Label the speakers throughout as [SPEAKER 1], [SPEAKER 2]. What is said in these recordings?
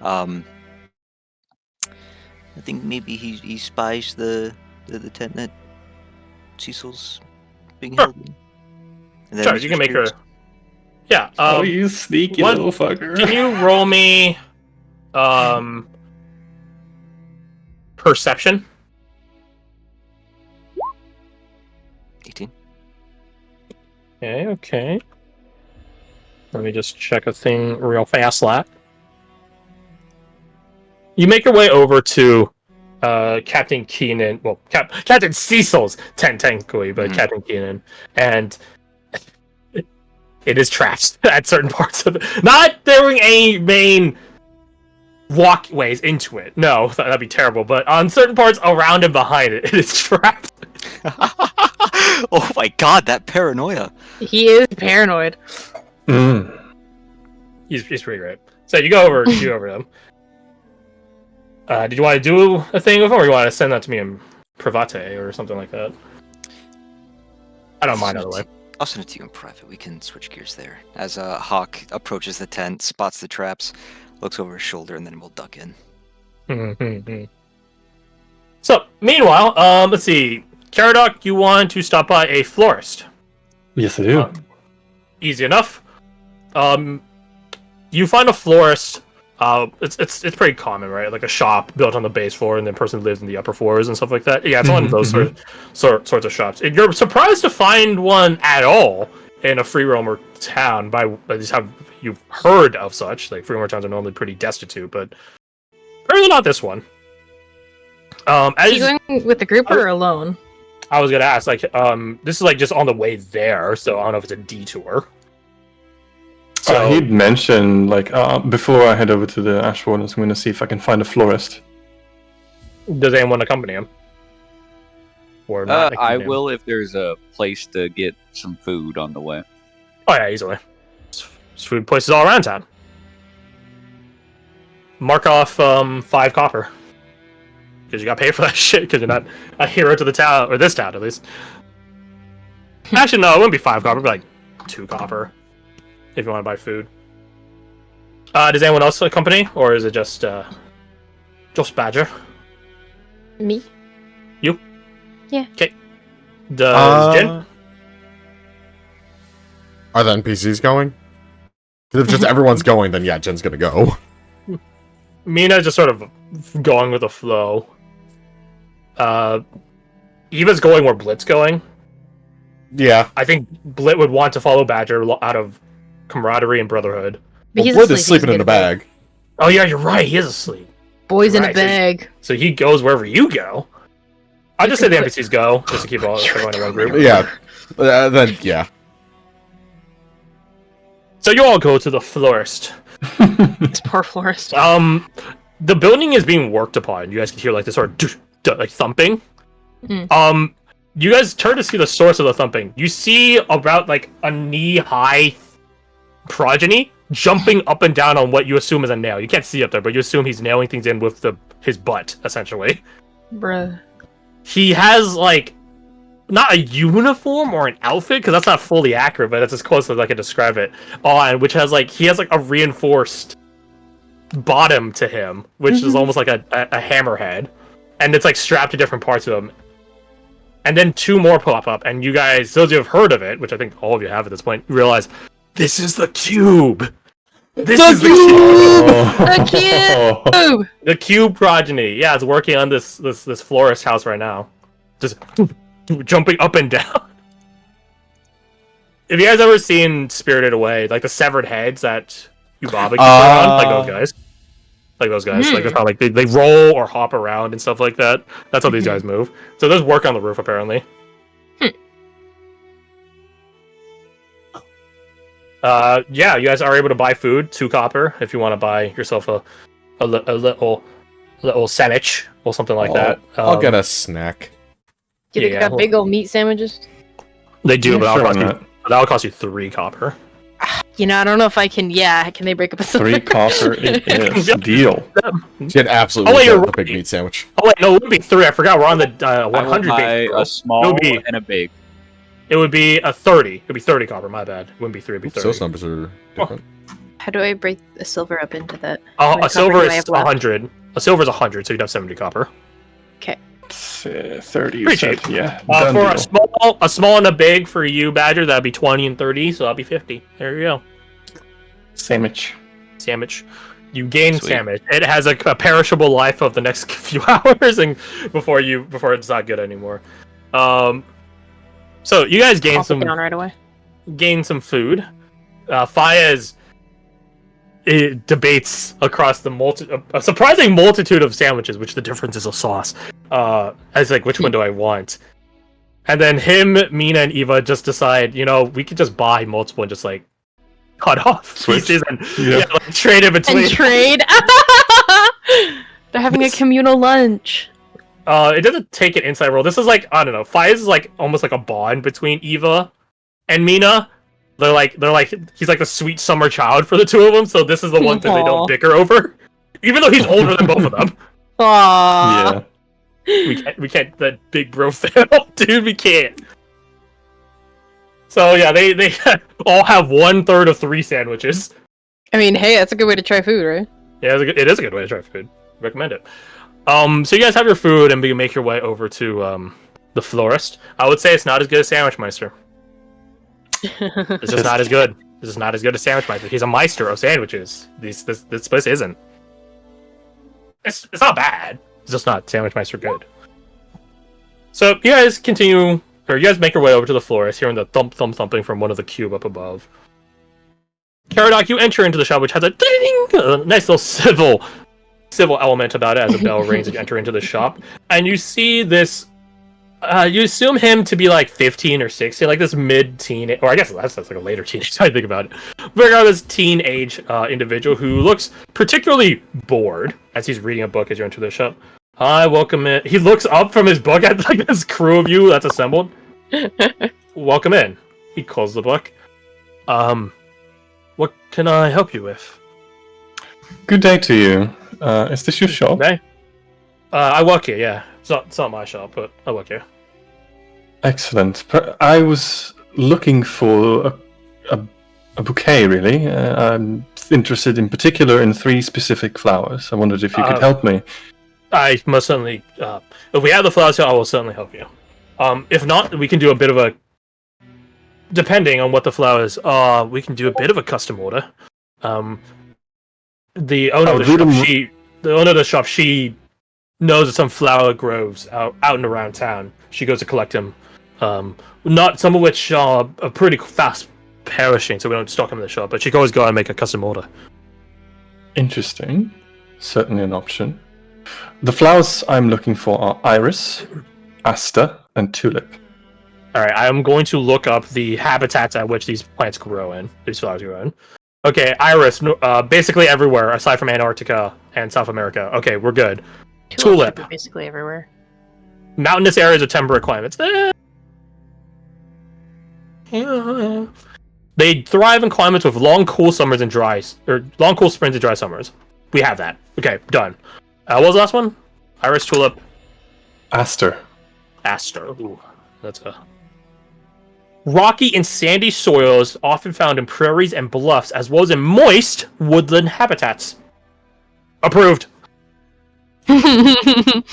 [SPEAKER 1] Um, I think maybe he spies the tent that Cecil's being
[SPEAKER 2] Sure.
[SPEAKER 1] held in. And then
[SPEAKER 2] Sure, you can make her. Yeah.
[SPEAKER 3] Oh, you sneaky little fucker.
[SPEAKER 2] Can you roll me perception?
[SPEAKER 1] 18.
[SPEAKER 2] Okay. Let me just check a thing real fast, lap. You make your way over to Captain Keenan, well, Captain Cecil's tent, technically, but Captain Keenan, and it is trapped at certain parts of it. Not doing any main walkways into it. No, that'd be terrible. But on certain parts around and behind it, it is trapped.
[SPEAKER 1] Oh my god, that paranoia.
[SPEAKER 4] He is paranoid.
[SPEAKER 2] He's pretty great. So you go over to them. Did you want to do a thing with him, or you want to send that to me in private or something like that? I don't mind either way.
[SPEAKER 1] I'll send it to you in private. We can switch gears there. As Hawk approaches the tent, spots the traps, looks over his shoulder, and then we'll duck in.
[SPEAKER 2] So, meanwhile, let's see. Caradoc, you want to stop by a florist?
[SPEAKER 3] Yes, I do.
[SPEAKER 2] Easy enough. You find a florist. It's pretty common, right? Like a shop built on the base floor, and then person lives in the upper floors and stuff like that. Yeah, it's one of those sorts of shops. And you're surprised to find one at all in a free roamer town. By at least have you heard of such? Like free roamer towns are normally pretty destitute, but apparently not this one.
[SPEAKER 4] Are you going with the group or alone?
[SPEAKER 2] I was gonna ask, like, this is like just on the way there, so I don't know if it's a detour.
[SPEAKER 3] So he'd mentioned, like, before I head over to the Ash Wardens, I'm going to see if I can find a florist.
[SPEAKER 2] Does anyone accompany him? Or not
[SPEAKER 5] I will if there's a place to get some food on the way.
[SPEAKER 2] Oh yeah, easily. There's food places all around town. Mark off 5 copper. Because you got paid for that shit, because you're not a hero to the town, or this town at least. Actually, no, it wouldn't be 5 copper, it'd be like 2 copper. If you want to buy food. Does anyone else accompany, or is it just Badger?
[SPEAKER 4] Me?
[SPEAKER 2] You?
[SPEAKER 4] Yeah.
[SPEAKER 2] Okay. Does Jin?
[SPEAKER 6] Are the NPCs going? Because if just everyone's going, then yeah, Jin's gonna go.
[SPEAKER 2] Mina's just sort of going with the flow. Eva's going where Blit's going.
[SPEAKER 6] Yeah.
[SPEAKER 2] I think Blit would want to follow Badger out of camaraderie and brotherhood.
[SPEAKER 4] But
[SPEAKER 6] Well, Blit is sleeping in a bag.
[SPEAKER 2] Oh yeah, you're right. He is asleep.
[SPEAKER 4] Boys in a bag.
[SPEAKER 2] So he goes wherever you go. I'll just say the NPCs go, just to keep everyone in one group.
[SPEAKER 6] Yeah. Then, yeah.
[SPEAKER 2] So you all go to the florist.
[SPEAKER 4] It's poor florist.
[SPEAKER 2] The building is being worked upon. You guys can hear like this sort of like thumping. You guys turn to see the source of the thumping. You see about like a knee-high progeny jumping up and down on what you assume is a nail. You can't see up there, but you assume he's nailing things in with his butt, essentially.
[SPEAKER 4] Bruh.
[SPEAKER 2] He has like not a uniform or an outfit, because that's not fully accurate, but that's as close as I can describe it. On which has like he has like a reinforced bottom to him, which is almost like a hammerhead, and it's like strapped to different parts of him. And then 2 more pop up, and you guys, those of you who have heard of it, which I think all of you have at this point, realize this is the cube. This is the cube.
[SPEAKER 4] The cube.
[SPEAKER 2] The cube progeny. Yeah, it's working on this florist house right now, just jumping up and down. Have you guys ever seen Spirited Away, like the severed heads that Yubaba gets around, like those guys? Like those guys, like that's how like they roll or hop around and stuff like that. That's how these guys move. So there's work on the roof apparently. Yeah, you guys are able to buy food, 2 copper, if you want to buy yourself a little sandwich or something like that.
[SPEAKER 6] I'll get a snack.
[SPEAKER 4] Do they got big old meat sandwiches?
[SPEAKER 2] They do, but that'll cost you 3 copper.
[SPEAKER 4] You know, I don't know if I can. Yeah, can they break up a
[SPEAKER 3] 3 copper is deal.
[SPEAKER 6] Jin absolutely got a big meat sandwich.
[SPEAKER 2] Oh wait, no, it would be 3. I forgot we're on the 100
[SPEAKER 5] base. A small and a big.
[SPEAKER 2] It would be a 30. It would be 30 copper. My bad. It wouldn't be 3. It'd be 30.
[SPEAKER 6] Those numbers are different.
[SPEAKER 4] How do I break a silver up into that?
[SPEAKER 2] A silver is 100. A silver is 100, so you'd have 70 copper.
[SPEAKER 4] Okay.
[SPEAKER 3] 30, you
[SPEAKER 2] Pretty
[SPEAKER 3] said.
[SPEAKER 2] cheap.
[SPEAKER 3] Yeah.
[SPEAKER 2] For
[SPEAKER 3] deal.
[SPEAKER 2] a small and a big for you, Badger, that'd be 20 and 30, so that'll be 50. There you go.
[SPEAKER 3] Sandwich.
[SPEAKER 2] You gain
[SPEAKER 5] Sweet.
[SPEAKER 2] sandwich. It has a perishable life of the next few hours, and before it's not good anymore. So you guys gain
[SPEAKER 4] Pop it down right away.
[SPEAKER 2] some food. Fayez debates across a surprising multitude of sandwiches, which the difference is a sauce. As like, which one do I want? And then him, Mina, and Eva just decide, we could just buy multiple and just like cut off pieces and like, trade in between.
[SPEAKER 4] And trade. They're having a communal lunch.
[SPEAKER 2] It doesn't take an inside roll. This is like, I don't know. Fayez is like almost like a bond between Eva and Mina. They're like he's like the sweet summer child for the two of them. So this is the one thing they don't bicker over, even though he's older than both of them.
[SPEAKER 4] Aww.
[SPEAKER 2] Yeah. We can't that big bro fail, dude. We can't. So yeah, they all have 1/3 of 3 sandwiches.
[SPEAKER 4] I mean, hey, that's a good way to try food, right?
[SPEAKER 2] Yeah, it is a good way to try food. Recommend it. So you guys have your food and you make your way over to the florist. I would say it's not as good as Sandwich Meister. It's just not as good. This is not as good as Sandwich Meister. He's a Meister of sandwiches. This place isn't. It's not bad. It's just not Sandwich Meister good. So you guys continue, or you guys make your way over to the florist, hearing the thumping from one of the cube up above. Caradoc, you enter into the shop, which has a ding, a nice little civil element about it as a bell rings as you enter into the shop, and you see this. You assume him to be like 15 or 16, like this mid-teen, or I guess that's like a later teenage. I think about it. Regardless, teenage individual who looks particularly bored as he's reading a book as you enter the shop. Hi, welcome in. He looks up from his book at like this crew of you that's assembled. Welcome in. He calls the book. What can I help you with?
[SPEAKER 3] Good day to you. Is this your shop?
[SPEAKER 2] Okay. I work here, yeah. It's not my shop, but I work here.
[SPEAKER 3] Excellent. I was looking for a bouquet, really. I'm interested in particular in 3 specific flowers. I wondered if you could help me.
[SPEAKER 2] I most certainly... if we have the flowers here, I will certainly help you. If not, we can do a bit of a... Depending on what the flowers are, we can do a bit of a custom order. The owner of the shop, she knows of some flower groves out and around town. She goes to collect them. Not some of which are pretty fast perishing, so we don't stock them in the shop. But she can always go and make a custom order.
[SPEAKER 3] Interesting. Certainly an option. The flowers I'm looking for are iris, aster, and tulip.
[SPEAKER 2] All right, I am going to look up the habitats at which these plants grow in. These flowers grow in. Okay, iris, basically everywhere aside from Antarctica and South America. Okay, we're good. Tulip.
[SPEAKER 4] Basically everywhere.
[SPEAKER 2] Mountainous areas of temperate climates. They thrive in climates with long, cool summers and long, cool springs and dry summers. We have that. Okay, done. What was the last one? Iris, tulip,
[SPEAKER 3] Aster.
[SPEAKER 2] Ooh, that's a rocky and sandy soils, often found in prairies and bluffs, as well as in moist woodland habitats. Approved. Actually,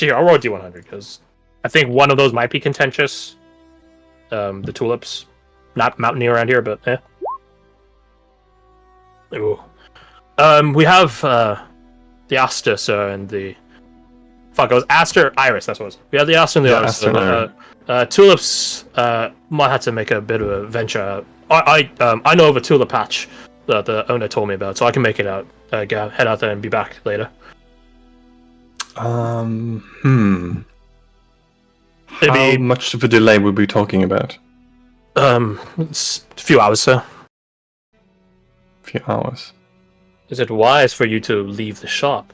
[SPEAKER 2] here, I'll roll D100 because I think one of those might be contentious. The tulips, not mountaineer around here, but eh. Ooh. We have the aster, sir, and the it was aster, iris. That's what it was. We have the aster and the iris. Tulips might have to make a bit of a venture. I know of a tulip patch that the owner told me about, so I can make it out. Head out there and be back later.
[SPEAKER 3] How much of a delay were we talking about?
[SPEAKER 2] It's a few hours, sir.
[SPEAKER 3] A few hours.
[SPEAKER 2] Is it wise for you to leave the shop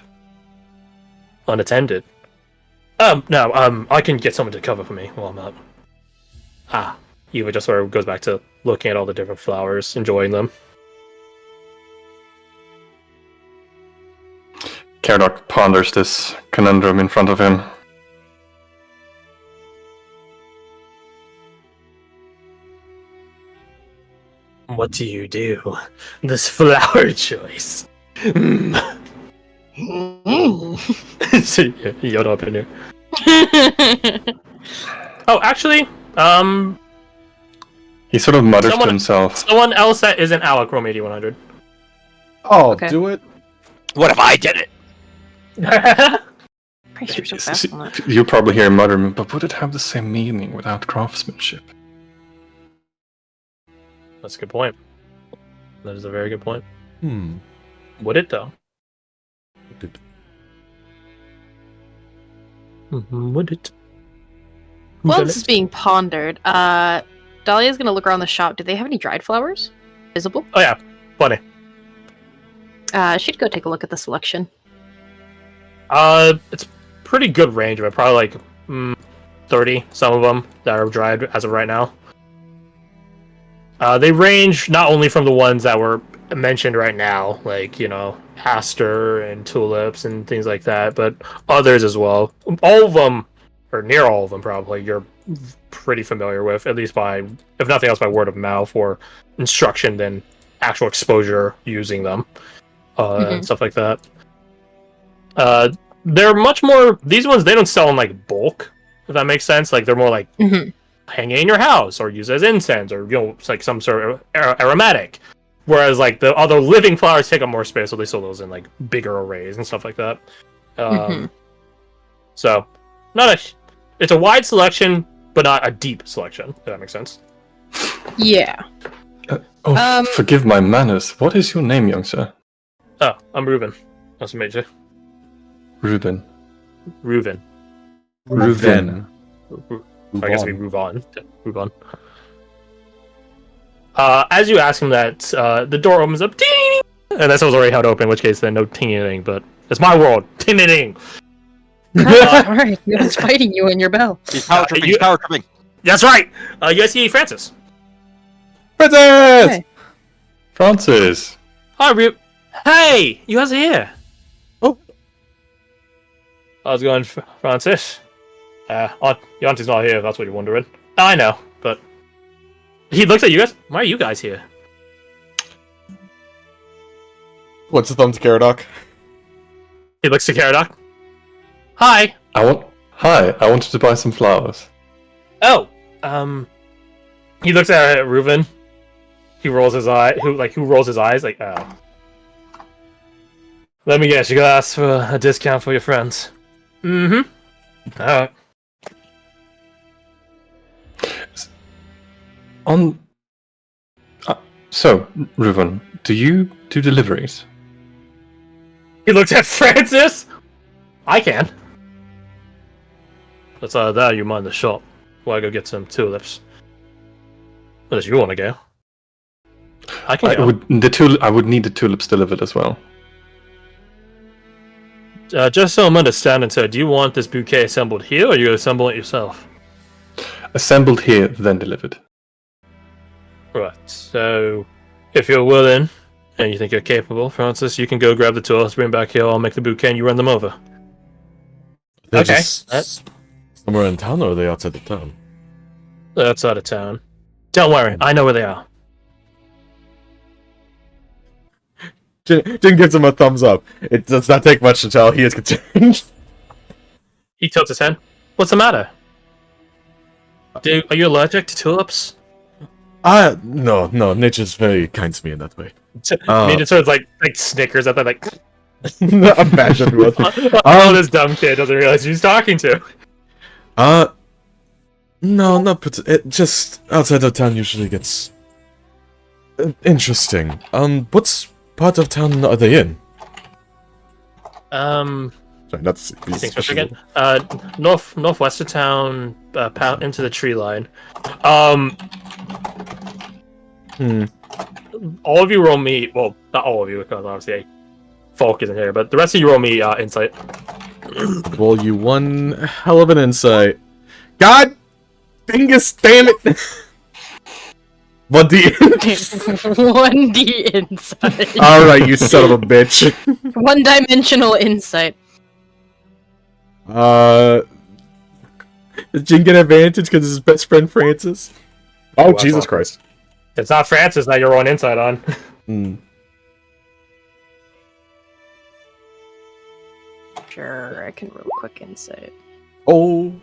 [SPEAKER 2] unattended? No, I can get someone to cover for me while I'm out. Eva just sort of goes back to looking at all the different flowers, enjoying them.
[SPEAKER 3] Caradoc ponders this conundrum in front of him.
[SPEAKER 2] what do you do? This flower choice. So you yelled up in here. Oh, actually,
[SPEAKER 3] He sort of mutters to himself.
[SPEAKER 2] someone else that isn't Alec, roll me 100.
[SPEAKER 6] Oh,
[SPEAKER 4] Okay.
[SPEAKER 6] do it.
[SPEAKER 1] What if I did it?
[SPEAKER 4] Christ, you're so fast on that.
[SPEAKER 3] You probably hear him muttering, but would it have the same meaning without craftsmanship?
[SPEAKER 2] That's a good point. That is a very good point.
[SPEAKER 6] Hmm.
[SPEAKER 2] Would it though?
[SPEAKER 6] Did-
[SPEAKER 2] Would it?
[SPEAKER 4] While this is being pondered, Dahlia's gonna look around the shop. Do they have any dried flowers? Visible?
[SPEAKER 2] Oh yeah, plenty.
[SPEAKER 4] She'd go take a look at the selection.
[SPEAKER 2] It's pretty good range of it. Probably like 30. Some of them that are dried as of right now. They range not only from the ones that were mentioned right now, like aster and tulips and things like that, but others as well. All of them, or near all of them, probably you're pretty familiar with, at least by, if nothing else, by word of mouth or instruction than actual exposure using them. And stuff like that. They're much more. These ones they don't sell in like bulk, if that makes sense. Like they're more like hang it in your house or use as incense or it's like some sort of aromatic. Whereas like the other living flowers take up more space, so they sell those in like bigger arrays and stuff like that. So it's a wide selection, but not a deep selection. If that makes sense.
[SPEAKER 4] Yeah.
[SPEAKER 3] Forgive my manners. What is your name, young sir?
[SPEAKER 2] Oh, I'm Reuben. Nice to meet you.
[SPEAKER 3] Reuben.
[SPEAKER 2] Reuven.
[SPEAKER 3] Reuven.
[SPEAKER 2] I guess it'd be Reuven. Reuven. As you ask him that, the door opens up, ting! And that sounds already how to open, in which case then no ting anything, but it's my world. Ting ting.
[SPEAKER 4] Alright, no one's fighting you in your bell.
[SPEAKER 1] He's power tripping. He's power tripping.
[SPEAKER 2] That's right! You guys see Francis.
[SPEAKER 6] Francis!
[SPEAKER 4] Hey.
[SPEAKER 3] Francis!
[SPEAKER 2] Hi, Reuben. Hey! You guys are here.
[SPEAKER 6] Oh.
[SPEAKER 2] How's it going, Francis? Your auntie's not here, if that's what you're wondering. I know, but... He looks at you guys. Why are you guys here?
[SPEAKER 6] What's the thumb to Caradoc?
[SPEAKER 2] He looks to Caradoc. Hi!
[SPEAKER 3] Hi, I wanted to buy some flowers.
[SPEAKER 2] Oh! He looks at Reuven. He rolls his eye. Who rolls his eyes? Like, oh. Let me guess, you gotta ask for a discount for your friends. Mm-hmm. Alright.
[SPEAKER 3] So, Reuven, do you do deliveries?
[SPEAKER 2] He looks at Francis! I can. Let's either that or you mind the shop. While I go get some tulips. Unless you want to go. I can go.
[SPEAKER 3] I would need the tulips delivered as well.
[SPEAKER 2] Just so I'm understanding, sir, do you want this bouquet assembled here, or you assemble it yourself?
[SPEAKER 3] Assembled here, then delivered.
[SPEAKER 2] Right, so if you're willing, and you think you're capable, Francis, you can go grab the tulips, bring them back here, I'll make the bouquet, and you run them over.
[SPEAKER 6] They're
[SPEAKER 2] Okay.
[SPEAKER 6] just somewhere in town, or are they outside of town?
[SPEAKER 2] They're outside of town. Don't worry, I know where they are.
[SPEAKER 6] Jin gives him a thumbs up. It does not take much to tell he is concerned.
[SPEAKER 2] He tilts his head. What's the matter? Are you allergic to tulips?
[SPEAKER 6] No, nature's very kind to me in that way.
[SPEAKER 2] He sort of like snickers at that, like...
[SPEAKER 6] Imagine what.
[SPEAKER 2] This dumb kid doesn't realize who he's talking to.
[SPEAKER 6] No, not it just outside of town usually gets interesting. What's part of town are they in?
[SPEAKER 2] Sorry,
[SPEAKER 6] that's
[SPEAKER 2] thanks for checking. Northwest of town, into the tree line. All of you roll me. Well, not all of you, because obviously Falk isn't here, but the rest of you roll me insight.
[SPEAKER 6] Roll you one hell of an insight. God, dingus, damn it! 1D.
[SPEAKER 4] 1D insight.
[SPEAKER 6] All right, you son of a bitch.
[SPEAKER 4] One-dimensional insight.
[SPEAKER 6] Did Jin get advantage because his best friend Francis? Oh,
[SPEAKER 2] that's
[SPEAKER 6] Jesus
[SPEAKER 2] awesome.
[SPEAKER 6] Christ.
[SPEAKER 2] It's not Francis that you're rolling insight on.
[SPEAKER 6] Hmm.
[SPEAKER 4] Sure, I can roll quick insight.
[SPEAKER 6] Oh.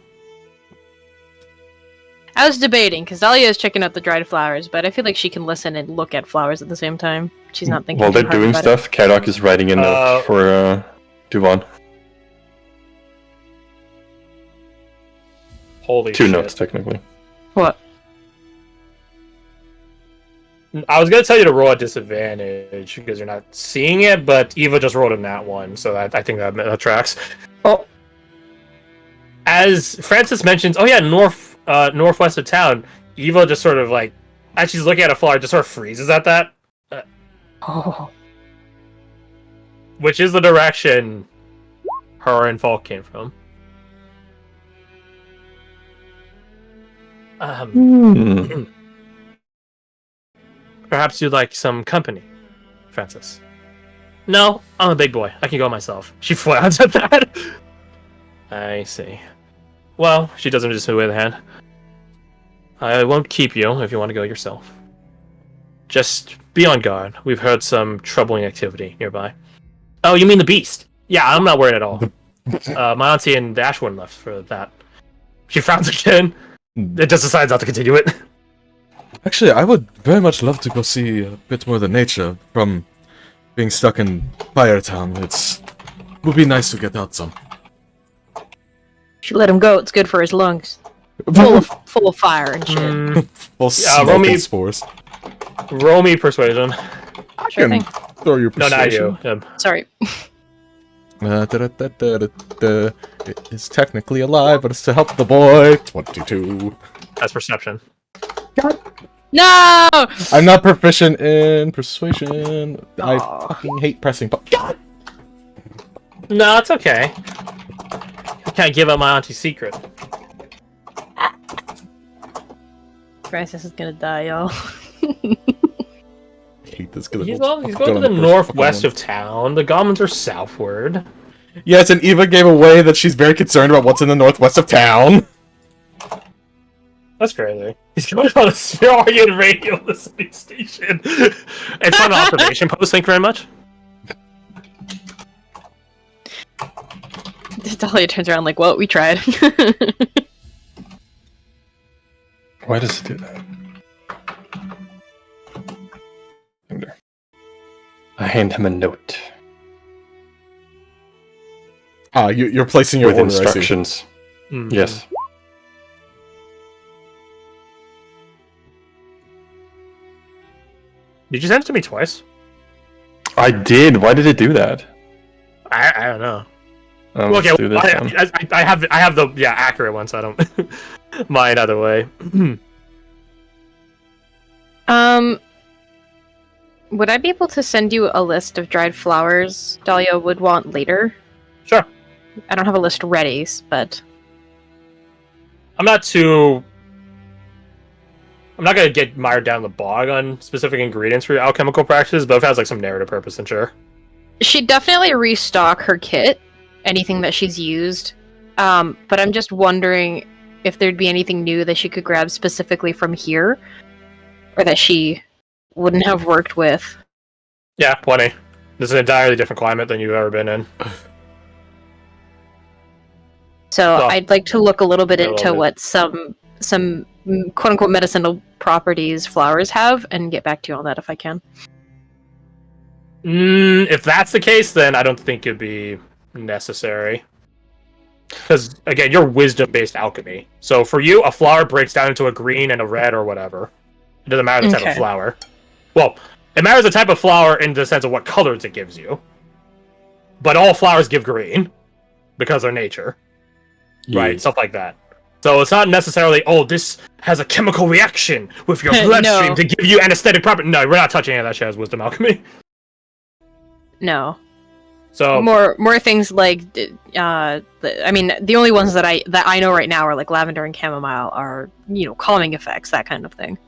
[SPEAKER 4] I was debating because Dahlia is checking out the dried flowers, but I feel like she can listen and look at flowers at the same time. She's not thinking.
[SPEAKER 3] While they're
[SPEAKER 4] too hard
[SPEAKER 3] doing
[SPEAKER 4] about
[SPEAKER 3] stuff, Kadok is writing a note for Duvan.
[SPEAKER 2] Holy
[SPEAKER 3] Two
[SPEAKER 2] shit.
[SPEAKER 3] notes, technically.
[SPEAKER 4] It. What?
[SPEAKER 2] I was gonna tell you to roll a disadvantage because you're not seeing it, but Eva just rolled a nat one, so I think that tracks.
[SPEAKER 4] Oh.
[SPEAKER 2] As Francis mentions, oh yeah, northwest of town, Eva just sort of like, as she's looking at a flower, just sort of freezes at that.
[SPEAKER 4] Oh.
[SPEAKER 2] Which is the direction her and Falk came from. Perhaps you'd like some company, Francis. No, I'm a big boy. I can go myself. She frowns at that. I see. Well, she doesn't just move away the hand. I won't keep you if you want to go yourself. Just be on guard. We've heard some troubling activity nearby. Oh, you mean the beast? Yeah, I'm not worried at all. My auntie and Ashwin left for that. She frowns again. It just decides not to continue it.
[SPEAKER 6] Actually, I would very much love to go see a bit more of the nature from being stuck in Fire Town. Would be nice to get out some.
[SPEAKER 4] Should let him go. It's good for his lungs. Full of fire and shit.
[SPEAKER 6] Well, smoke and spores.
[SPEAKER 2] Roll me persuasion.
[SPEAKER 4] Sure thing.
[SPEAKER 6] Throw your
[SPEAKER 2] No,
[SPEAKER 6] persuasion.
[SPEAKER 2] not you. Him.
[SPEAKER 4] Sorry.
[SPEAKER 6] It is technically alive, but it's to help the boy. 22.
[SPEAKER 2] That's perception.
[SPEAKER 4] No!
[SPEAKER 6] I'm not proficient in persuasion. I
[SPEAKER 4] Aw.
[SPEAKER 6] fucking hate pressing
[SPEAKER 2] No, it's okay. I can't give up my auntie's secret.
[SPEAKER 4] Francis is gonna die, y'all.
[SPEAKER 6] I hate this.
[SPEAKER 2] He's going to the northwest of town. The goblins are southward.
[SPEAKER 6] Yes, and Eva gave away that she's very concerned about what's in the northwest of town.
[SPEAKER 2] That's crazy. He's going on a Sumerian radio listening station. It's on an observation post, thank you very much.
[SPEAKER 4] Dahlia turns around like, well, we tried.
[SPEAKER 3] Why does it do that? There. I hand him a note
[SPEAKER 6] You're placing your
[SPEAKER 3] with
[SPEAKER 6] order, I see.
[SPEAKER 3] instructions.
[SPEAKER 2] Mm.
[SPEAKER 3] Yes.
[SPEAKER 2] Did you send it to me twice?
[SPEAKER 3] I did. Why did it do that?
[SPEAKER 2] I don't know.
[SPEAKER 3] Let's
[SPEAKER 2] Okay,
[SPEAKER 3] do this one.
[SPEAKER 2] I have the accurate one, so I don't mind either way.
[SPEAKER 4] Would I be able to send you a list of dried flowers Dahlia would want later?
[SPEAKER 2] Sure.
[SPEAKER 4] I don't have a list ready, but
[SPEAKER 2] I'm not gonna get mired down the bog on specific ingredients for your alchemical practices, but if it has like some narrative purpose, then sure.
[SPEAKER 4] she'd definitely restock her kit, anything that she's used. But I'm just wondering if there'd be anything new that she could grab specifically from here, or that she wouldn't have worked with.
[SPEAKER 2] Yeah, plenty. This is an entirely different climate than you've ever been in.
[SPEAKER 4] So
[SPEAKER 2] Well,
[SPEAKER 4] I'd like to look a little bit
[SPEAKER 2] a little
[SPEAKER 4] into
[SPEAKER 2] bit.
[SPEAKER 4] what some quote unquote medicinal properties flowers have, and get back to you on that if I can.
[SPEAKER 2] If that's the case, then I don't think it'd be necessary. Because, again, you're wisdom-based alchemy. So for you, a flower breaks down into a green and a red or whatever. It doesn't matter the type of
[SPEAKER 4] Okay.
[SPEAKER 2] flower. Well, it matters the type of flower in the sense of what colors it gives you. But all flowers give green, because they're nature. Right, stuff like that. So it's not necessarily, oh, this has a chemical reaction with your bloodstream
[SPEAKER 4] No.
[SPEAKER 2] to give you anesthetic property. No, we're not touching any of that shit as wisdom alchemy.
[SPEAKER 4] No.
[SPEAKER 2] So
[SPEAKER 4] More things like, I mean, the only ones that I know right now are like lavender and chamomile are, calming effects, that kind of thing.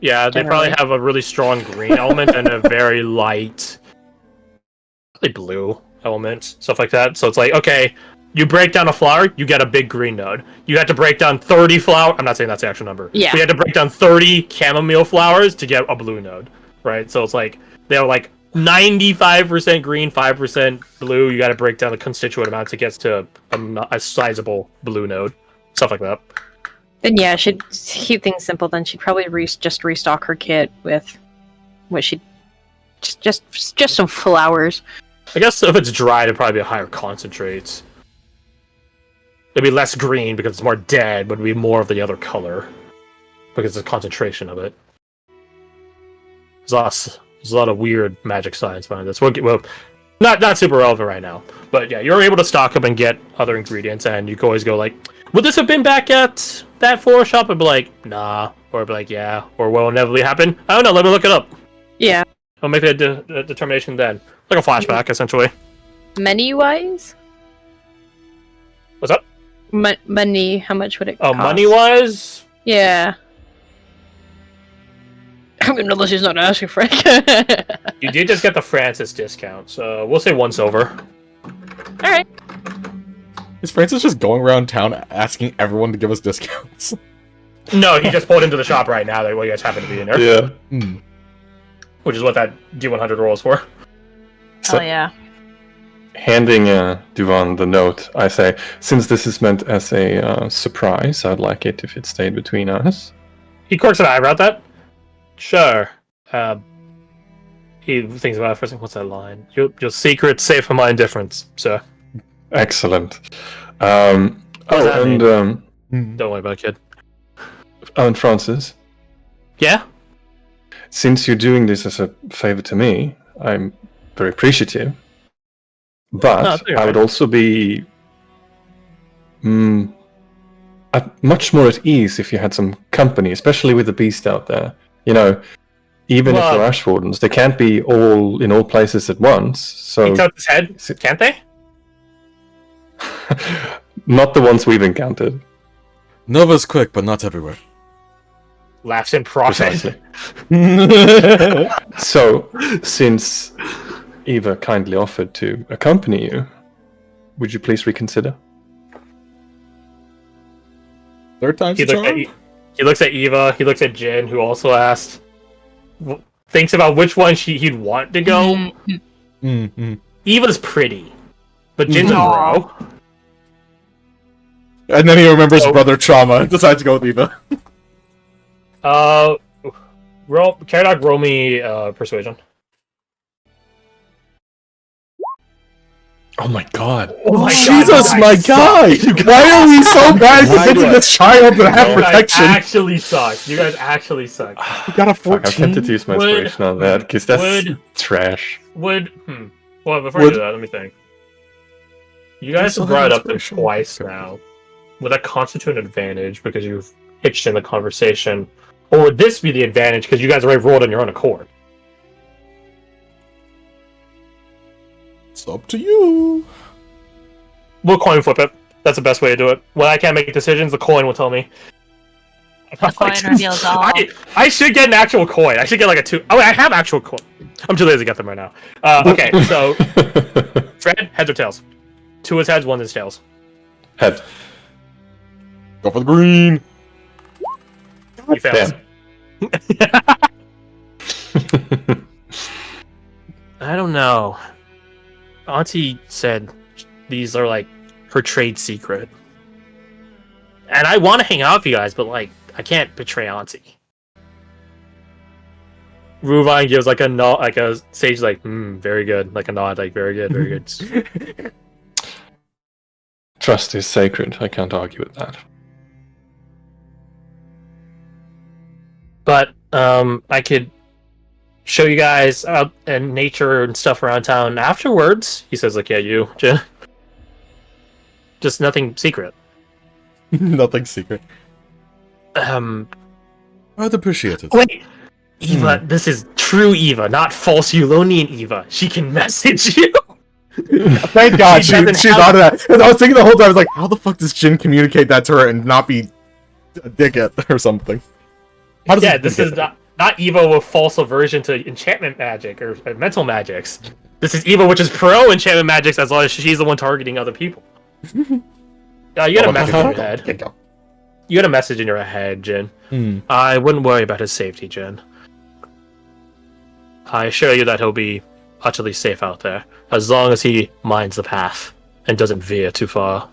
[SPEAKER 2] yeah, they probably
[SPEAKER 4] generally.
[SPEAKER 2] have a really strong green element and a very light, really blue element, stuff like that. So it's like, okay, You break down a flower, you get a big green node. You have to break down 30 flowers. I'm not saying that's the actual number.
[SPEAKER 4] Yeah.
[SPEAKER 2] You have to break down 30 chamomile flowers to get a blue node, right? So it's like they're like 95% green, 5% blue. You got to break down the constituent amount to get to a sizable blue node, stuff like that.
[SPEAKER 4] Then yeah, she'd keep things simple. Then she'd probably just restock her kit with what she just some flowers.
[SPEAKER 2] I guess if it's dry, it'd probably be a higher concentrate. It'd be less green because it's more dead, but it'd be more of the other color because the concentration of it. There's a lot of weird magic science behind this. Well, not super relevant right now, but yeah, you're able to stock up and get other ingredients, and you can always go like, would this have been back at that florist shop? I'd be like, nah, or I'd be like, yeah, or will inevitably happen? I don't know. Let me look it up.
[SPEAKER 4] Yeah.
[SPEAKER 2] I'll make that determination then, like a flashback, essentially.
[SPEAKER 4] Money-wise?
[SPEAKER 2] What's up?
[SPEAKER 4] Money, how much would it cost?
[SPEAKER 2] Oh, money-wise?
[SPEAKER 4] Yeah. I mean, unless he's not asking for it.
[SPEAKER 2] You did just get the Francis discount, so we'll say 1 silver.
[SPEAKER 4] Alright.
[SPEAKER 6] Is Francis just going around town asking everyone to give us discounts?
[SPEAKER 2] No, he just pulled into the shop right now. That you guys happen to be in there.
[SPEAKER 3] Yeah.
[SPEAKER 2] Which is what that D100 roll is for.
[SPEAKER 3] So,
[SPEAKER 4] Oh yeah.
[SPEAKER 3] handing Duvan the note, I say, since this is meant as a surprise, I'd like it if it stayed between us.
[SPEAKER 2] He quirks an eyebrow at that. Sure. He thinks about it for a second. What's that line? Your secret safe from my indifference, sir.
[SPEAKER 3] Excellent.
[SPEAKER 2] does that
[SPEAKER 3] And
[SPEAKER 2] Don't worry about it, kid.
[SPEAKER 3] and Francis,
[SPEAKER 2] Yeah?
[SPEAKER 3] since you're doing this as a favor to me, I'm very appreciative. But
[SPEAKER 2] No, it's all
[SPEAKER 3] I would
[SPEAKER 2] right.
[SPEAKER 3] also be much more at ease if you had some company, especially with the beast out there. You know, even if
[SPEAKER 2] Well-
[SPEAKER 3] they're Ashwardens, they can't be all in all places at once. So
[SPEAKER 2] He tilts his head. Can't they?
[SPEAKER 3] not the ones we've encountered.
[SPEAKER 6] Nova's quick, but not everywhere.
[SPEAKER 2] Laughs in profit.
[SPEAKER 3] Precisely. So, since Eva kindly offered to accompany you, would you please reconsider?
[SPEAKER 6] Third time's
[SPEAKER 2] He
[SPEAKER 6] the
[SPEAKER 2] looks, at,
[SPEAKER 6] charm?
[SPEAKER 2] he looks at Eva. He looks at Jin, who also asked. Thinks about which one he'd want to go. Eva's pretty, but Jin's a bro.
[SPEAKER 6] And then he remembers
[SPEAKER 2] So-
[SPEAKER 6] brother trauma and decides to go with Eva.
[SPEAKER 2] Caradog, roll me persuasion.
[SPEAKER 3] Oh my god.
[SPEAKER 2] Oh my
[SPEAKER 6] Jesus,
[SPEAKER 2] God,
[SPEAKER 6] my
[SPEAKER 2] you guys
[SPEAKER 6] guy!
[SPEAKER 2] suck.
[SPEAKER 6] Why are we so bad
[SPEAKER 3] Why
[SPEAKER 6] at picking
[SPEAKER 3] do I-
[SPEAKER 6] this child to have
[SPEAKER 2] You guys
[SPEAKER 6] protection?
[SPEAKER 2] actually suck. You guys actually suck.
[SPEAKER 6] We got a
[SPEAKER 3] Fuck, I'm
[SPEAKER 6] 14.
[SPEAKER 3] tempted to use my
[SPEAKER 2] Would-
[SPEAKER 3] inspiration on that, because that's
[SPEAKER 2] would-
[SPEAKER 3] trash.
[SPEAKER 2] Well, before you do that, let me think. You guys
[SPEAKER 6] still
[SPEAKER 2] have brought it
[SPEAKER 6] have
[SPEAKER 2] up
[SPEAKER 6] inspiration?
[SPEAKER 2] twice
[SPEAKER 6] Okay.
[SPEAKER 2] now. Would that constitute an advantage because you've pitched in the conversation? Or would this be the advantage because you guys already rolled on your own accord?
[SPEAKER 6] It's up to you.
[SPEAKER 2] We'll coin flip it. That's the best way to do it. When I can't make decisions, the coin will tell me.
[SPEAKER 7] The coin reveals all.
[SPEAKER 2] I should get an actual coin. I should get like a 2. Oh, wait, I have actual coin. I'm too lazy to get them right now. Okay, so Fred, heads or tails? 2 is heads, 1 is tails.
[SPEAKER 3] Head.
[SPEAKER 6] Go for the green.
[SPEAKER 2] He fails. I don't know. Auntie said these are like her trade secret. And I want to hang out with you guys, but like I can't betray Auntie. Ruvine gives like a nod, like a sage, like, very good, like a nod, like very good, very good.
[SPEAKER 3] Trust is sacred. I can't argue with that.
[SPEAKER 2] But I could show you guys out and nature and stuff around town afterwards. He says, like, yeah, you, just nothing secret.
[SPEAKER 6] Nothing secret.
[SPEAKER 2] Um,
[SPEAKER 6] I'd appreciate it.
[SPEAKER 2] Wait, Eva, this is true Eva, not false Eulonian Eva. She can message you.
[SPEAKER 6] Thank God
[SPEAKER 2] She
[SPEAKER 6] she
[SPEAKER 2] doesn't
[SPEAKER 6] thought of that. Because I was thinking the whole time, I was like, how the fuck does Jin communicate that to her and not be a dickhead or something? How does
[SPEAKER 2] Yeah,
[SPEAKER 6] it
[SPEAKER 2] this is not Eva with false aversion to enchantment magic or mental magics. This is Eva, which is pro enchantment magics as long as she's the one targeting other people. You get a message in your head. You get a message in your head, Jin. I wouldn't worry about his safety, Jin. I assure you that he'll be utterly safe out there, as long as he minds the path and doesn't veer too far.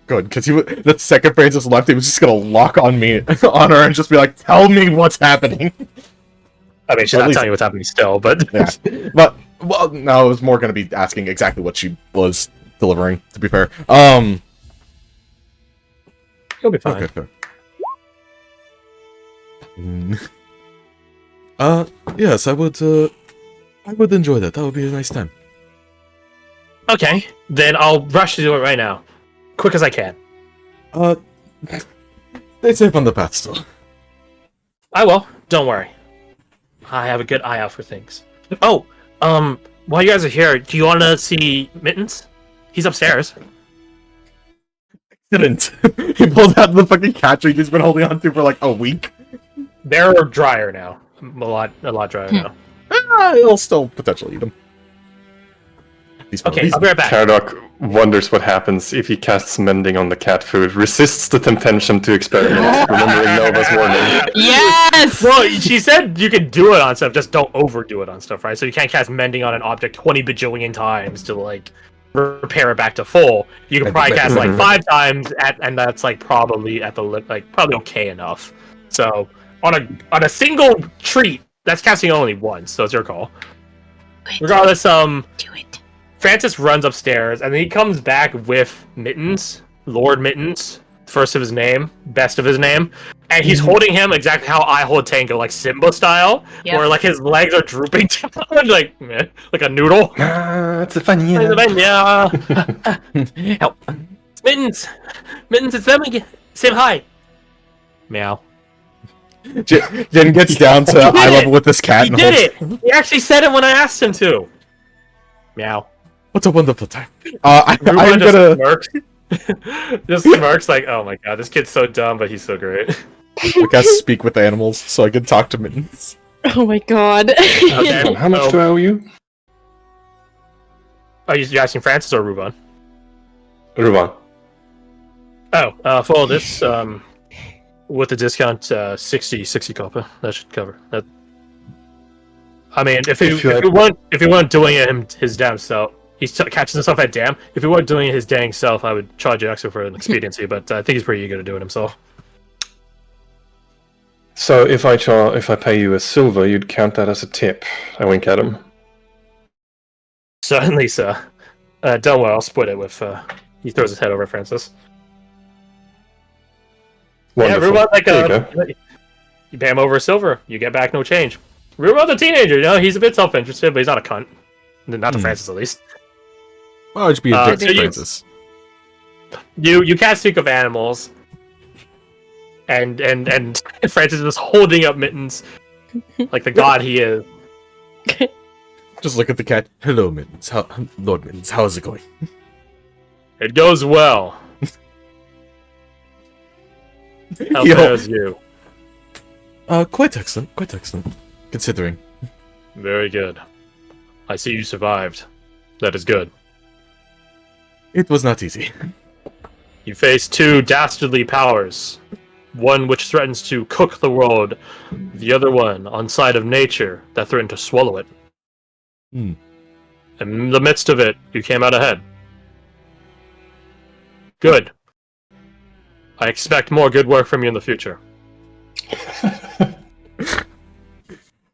[SPEAKER 6] Good, because the second Francis left, he was just gonna lock on her, and just be like, "Tell me what's happening."
[SPEAKER 2] I mean, she's not telling you what's happening still, but
[SPEAKER 6] yeah. But well, no, I was more gonna be asking exactly what she was delivering. To be fair,
[SPEAKER 2] you'll be fine.
[SPEAKER 6] Okay, fair. Yes, I would enjoy that. That would be a nice time.
[SPEAKER 2] Okay, then I'll rush to do it right now. Quick as I can.
[SPEAKER 6] Stay safe on the path still.
[SPEAKER 2] I will. Don't worry. I have a good eye out for things. Oh, while you guys are here, do you want to see Mittens? He's upstairs.
[SPEAKER 6] Didn't. He pulled out the fucking cat tree he's been holding on to for like a week.
[SPEAKER 2] They're drier now. A lot drier now.
[SPEAKER 6] He'll still potentially eat them.
[SPEAKER 2] Okay, I'll be right back.
[SPEAKER 3] Caradoc wonders what happens if he casts mending on the cat food, resists the temptation to experiment, remembering Nova's warning.
[SPEAKER 4] Yes!
[SPEAKER 2] Well, she said you can do it on stuff, just don't overdo it on stuff, right? So you can't cast mending on an object 20 bajillion times to, like, repair it back to full. You can probably cast, like, 5 times, and that's, like, probably at the probably okay enough. So, on a single treat, that's casting only once, so it's your call. Regardless,
[SPEAKER 7] Do it.
[SPEAKER 2] Francis runs upstairs, and then he comes back with Mittens, Lord Mittens, first of his name, best of his name, and he's holding him exactly how I hold Tango, like Simba style, where like his legs are drooping down, like a noodle.
[SPEAKER 3] It's a funny.
[SPEAKER 2] Yeah. Help. Mittens, it's them again. Say hi. Meow.
[SPEAKER 6] Jen gets down to eye level with this cat.
[SPEAKER 2] He did it. He actually said it when I asked him to. Meow.
[SPEAKER 6] What a wonderful time. I'm gonna
[SPEAKER 2] smirks. Just smirks like, oh my god, this kid's so dumb, but he's so great.
[SPEAKER 6] I guess speak with animals so I can talk to Mittens.
[SPEAKER 4] Oh my god.
[SPEAKER 2] Okay,
[SPEAKER 3] How much do I owe you?
[SPEAKER 2] Are you asking Francis or Ruban?
[SPEAKER 3] Ruban.
[SPEAKER 2] Oh, for all this, with the discount, 60 copper. That should cover that. I mean, if he weren't doing it his damn self, he's catching himself at damn. If he weren't doing it his dang self, I would charge you extra for an expediency. But I think he's pretty eager to do it himself.
[SPEAKER 3] So if I pay you a silver, you'd count that as a tip. I wink at him.
[SPEAKER 2] Certainly, sir. Don't worry, I'll split it with. He throws his head over at Francis.
[SPEAKER 3] Wonderful.
[SPEAKER 2] Yeah, Ruban's
[SPEAKER 3] There
[SPEAKER 2] you pay him over a silver, you get back no change. Ruban's a teenager, he's a bit self-interested, but he's not a cunt. Not to Francis, at least.
[SPEAKER 6] Why would you be a dick to
[SPEAKER 2] so
[SPEAKER 6] Francis?
[SPEAKER 2] You can't speak of animals, and Francis is holding up Mittens like the god he is.
[SPEAKER 6] Just look at the cat. Hello, Mittens. Lord Mittens, how is it going?
[SPEAKER 2] It goes well. How fares you?
[SPEAKER 6] Quite excellent. Considering.
[SPEAKER 2] Very good. I see you survived. That is good.
[SPEAKER 6] It was not easy.
[SPEAKER 2] You face 2 dastardly powers. One which threatens to cook the world, the other one on side of nature that threatened to swallow it. In the midst of it, you came out ahead. Good. I expect more good work from you in the future.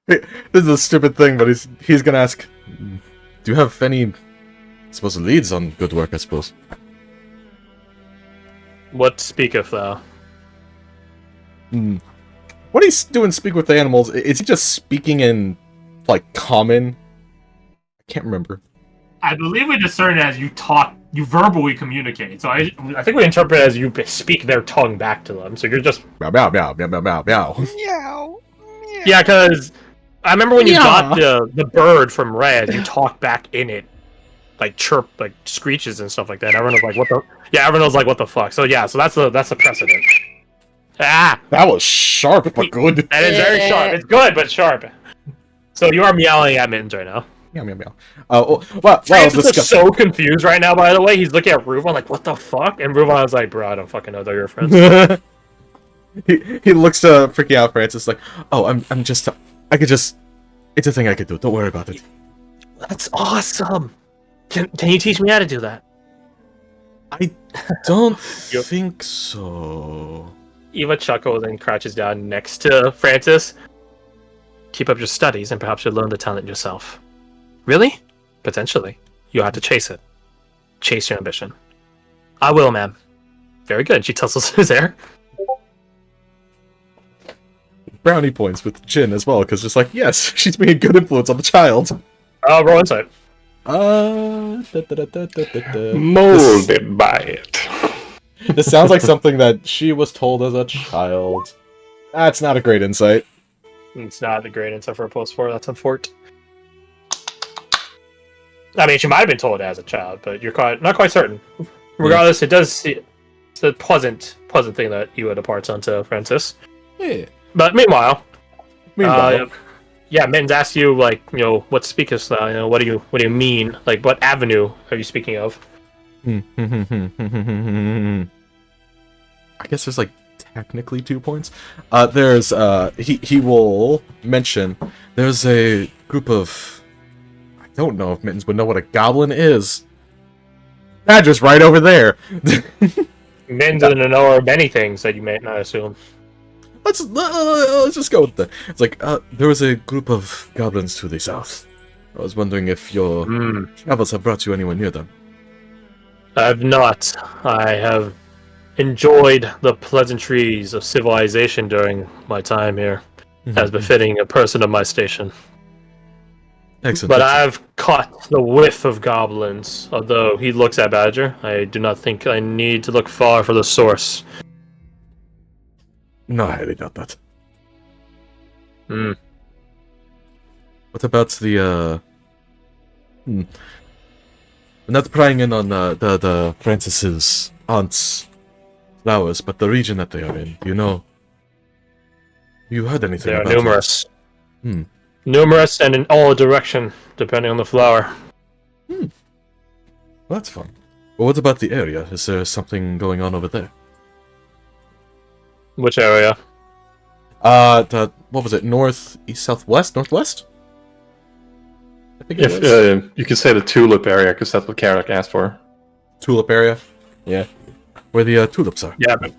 [SPEAKER 6] This is a stupid thing, but he's gonna ask, do you have any, I suppose, leads on good work, I suppose?
[SPEAKER 2] What speaketh thou?
[SPEAKER 6] What he's doing speak with the animals, is he just speaking in, like, common? I can't remember.
[SPEAKER 2] I believe we discern it as you verbally communicate. So I think we interpret it as you speak their tongue back to them. So you're just
[SPEAKER 6] meow meow meow meow meow meow meow.
[SPEAKER 1] Meow.
[SPEAKER 2] Yeah, because I remember when you got the bird from Red, you talk back in it, like chirp, like screeches and stuff like that. Everyone was like, "What the?" Yeah, everyone was like, "What the fuck?" So yeah, so that's the precedent. Ah,
[SPEAKER 6] that was sharp but good.
[SPEAKER 2] That is very sharp. It's good but sharp. So you are meowing at Mittens right now.
[SPEAKER 6] Meow meow meow. Wow,
[SPEAKER 2] Francis is
[SPEAKER 6] disgusting.
[SPEAKER 2] so confused right now, by the way. He's looking at Ruvon like, what the fuck? And Ruvon was like, bro, I don't fucking know. They're your friends.
[SPEAKER 6] he looks freaking out, Francis, like, oh, I'm just, I could just, it's a thing I could do. Don't worry about it.
[SPEAKER 2] That's awesome. Can you teach me how to do that?
[SPEAKER 6] I don't think so.
[SPEAKER 2] Eva chuckles and crouches down next to Francis. Keep up your studies and perhaps you'll learn the talent yourself. Really? Potentially. You'll have to chase it. Chase your ambition. I will, ma'am. Very good. She tussles his hair.
[SPEAKER 6] Brownie points with Jin as well, because just like, yes, she's being a good influence on the child.
[SPEAKER 2] Roll insight.
[SPEAKER 3] Molded by it.
[SPEAKER 6] This sounds like something that she was told as a child. That's not a great insight.
[SPEAKER 2] It's not a great insight for a +4. That's on Fort. I mean, she might have been told as a child, but you're not quite certain. Regardless, it's a pleasant thing that Eva departs onto Francis.
[SPEAKER 6] Yeah.
[SPEAKER 2] But meanwhile,
[SPEAKER 6] Meanwhile,
[SPEAKER 2] yeah, Mittens asked you, like, you know, what speakest thou? You know, what do you mean? Like, what avenue are you speaking of?
[SPEAKER 6] I guess there's like technically 2 points. There's he will mention there's a group of, I don't know if Mittens would know what a goblin is. Badger's right over there.
[SPEAKER 2] Mittens doesn't know many things that you may not assume.
[SPEAKER 6] Let's just go with that. It's like there was a group of goblins to the south. I was wondering if your travels have brought you anywhere near them.
[SPEAKER 2] I have not. I have enjoyed the pleasantries of civilization during my time here, as befitting a person of my station.
[SPEAKER 6] Excellent.
[SPEAKER 2] But I've caught the whiff of goblins. Although he looks at Badger, I do not think I need to look far for the source.
[SPEAKER 6] No, I highly doubt that.
[SPEAKER 2] Hmm.
[SPEAKER 6] What about the We're not prying in on the Francis's aunt's flowers, but the region that they are in. You know, you heard anything
[SPEAKER 2] They are
[SPEAKER 6] about
[SPEAKER 2] numerous.
[SPEAKER 6] It?
[SPEAKER 2] Numerous and in all direction, depending on the flower.
[SPEAKER 6] Well, that's fun. Well, what about the area? Is there something going on over there?
[SPEAKER 2] Which area?
[SPEAKER 6] What was it? North, east, southwest, northwest? I think it was.
[SPEAKER 3] If you could say the tulip area, because that's what Karak asked for.
[SPEAKER 6] Tulip area. Yeah, where the tulips are.
[SPEAKER 2] Yeah, but